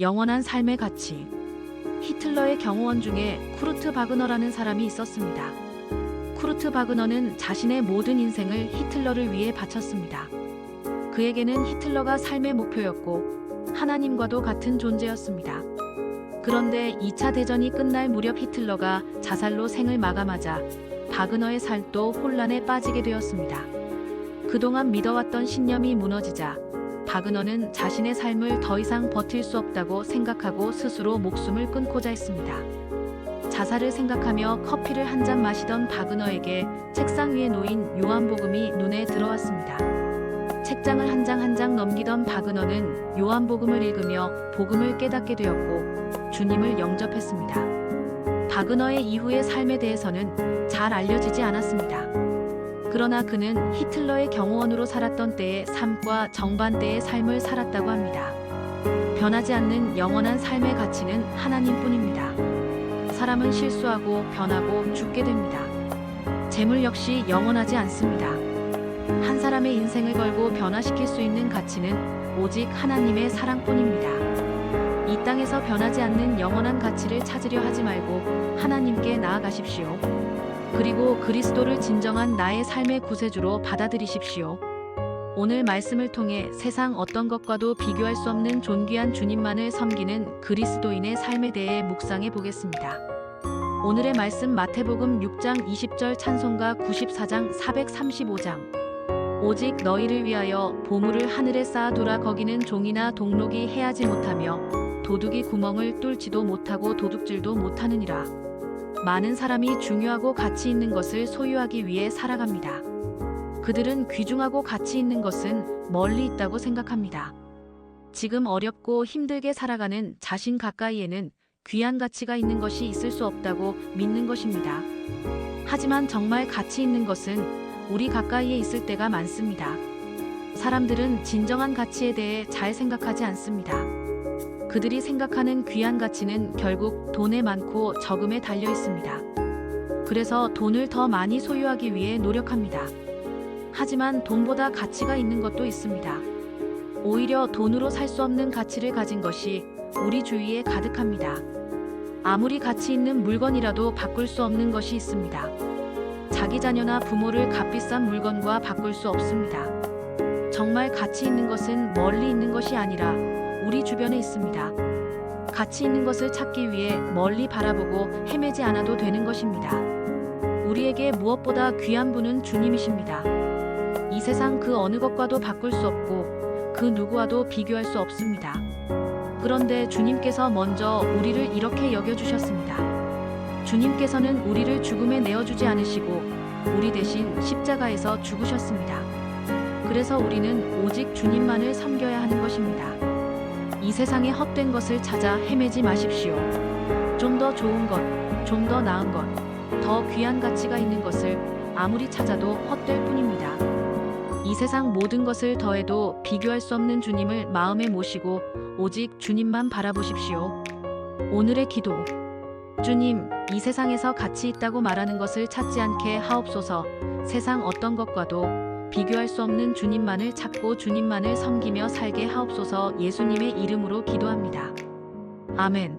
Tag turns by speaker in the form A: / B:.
A: 영원한 삶의 가치. 히틀러의 경호원 중에 쿠르트 바그너라는 사람이 있었습니다. 쿠르트 바그너는 자신의 모든 인생을 히틀러를 위해 바쳤습니다. 그에게는 히틀러가 삶의 목표였고 하나님과도 같은 존재였습니다. 그런데 2차 대전이 끝날 무렵 히틀러가 자살로 생을 마감하자 바그너의 삶도 혼란에 빠지게 되었습니다. 그동안 믿어왔던 신념이 무너지자 바그너는 자신의 삶을 더 이상 버틸 수 없다고 생각하고 스스로 목숨을 끊고자 했습니다. 자살을 생각하며 커피를 한 잔 마시던 바그너에게 책상 위에 놓인 요한복음이 눈에 들어왔습니다. 책장을 한 장 한 장 넘기던 바그너는 요한복음을 읽으며 복음을 깨닫게 되었고 주님을 영접했습니다. 바그너의 이후의 삶에 대해서는 잘 알려지지 않았습니다. 그러나 그는 히틀러의 경호원으로 살았던 때의 삶과 정반대의 삶을 살았다고 합니다. 변하지 않는 영원한 삶의 가치는 하나님뿐입니다. 사람은 실수하고 변하고 죽게 됩니다. 재물 역시 영원하지 않습니다. 한 사람의 인생을 걸고 변화시킬 수 있는 가치는 오직 하나님의 사랑뿐입니다. 이 땅에서 변하지 않는 영원한 가치를 찾으려 하지 말고 하나님께 나아가십시오. 그리고 그리스도를 진정한 나의 삶의 구세주로 받아들이십시오. 오늘 말씀을 통해 세상 어떤 것과도 비교할 수 없는 존귀한 주님만을 섬기는 그리스도인의 삶에 대해 묵상해 보겠습니다. 오늘의 말씀 마태복음 6장 20절 찬송가 94장 435장. 오직 너희를 위하여 보물을 하늘에 쌓아두라. 거기는 종이나 동록이 해하지 못하며 도둑이 구멍을 뚫지도 못하고 도둑질도 못하느니라. 많은 사람이 중요하고 가치 있는 것을 소유하기 위해 살아갑니다. 그들은 귀중하고 가치 있는 것은 멀리 있다고 생각합니다. 지금 어렵고 힘들게 살아가는 자신 가까이에는 귀한 가치가 있는 것이 있을 수 없다고 믿는 것입니다. 하지만 정말 가치 있는 것은 우리 가까이에 있을 때가 많습니다. 사람들은 진정한 가치에 대해 잘 생각하지 않습니다. 그들이 생각하는 귀한 가치는 결국 돈에 많고 적음에 달려 있습니다. 그래서 돈을 더 많이 소유하기 위해 노력합니다. 하지만 돈보다 가치가 있는 것도 있습니다. 오히려 돈으로 살 수 없는 가치를 가진 것이 우리 주위에 가득합니다. 아무리 가치 있는 물건이라도 바꿀 수 없는 것이 있습니다. 자기 자녀나 부모를 값비싼 물건과 바꿀 수 없습니다. 정말 가치 있는 것은 멀리 있는 것이 아니라 우리 주변에 있습니다. 가치 있는 것을 찾기 위해 멀리 바라보고 헤매지 않아도 되는 것입니다. 우리에게 무엇보다 귀한 분은 주님이십니다. 이 세상 그 어느 것과도 바꿀 수 없고 그 누구와도 비교할 수 없습니다. 그런데 주님께서 먼저 우리를 이렇게 여겨주셨습니다. 주님께서는 우리를 죽음에 내어주지 않으시고 우리 대신 십자가에서 죽으셨습니다. 그래서 우리는 오직 주님만을 섬겨야 하는 것입니다. 이 세상의 헛된 것을 찾아 헤매지 마십시오. 좀 더 좋은 것, 좀 더 나은 것, 더 귀한 가치가 있는 것을 아무리 찾아도 헛될 뿐입니다. 이 세상 모든 것을 더해도 비교할 수 없는 주님을 마음에 모시고 오직 주님만 바라보십시오. 오늘의 기도. 주님, 이 세상에서 가치 있다고 말하는 것을 찾지 않게 하옵소서. 세상 어떤 것과도 비교할 수 없는 주님만을 찾고 주님만을 섬기며 살게 하옵소서. 예수님의 이름으로 기도합니다. 아멘.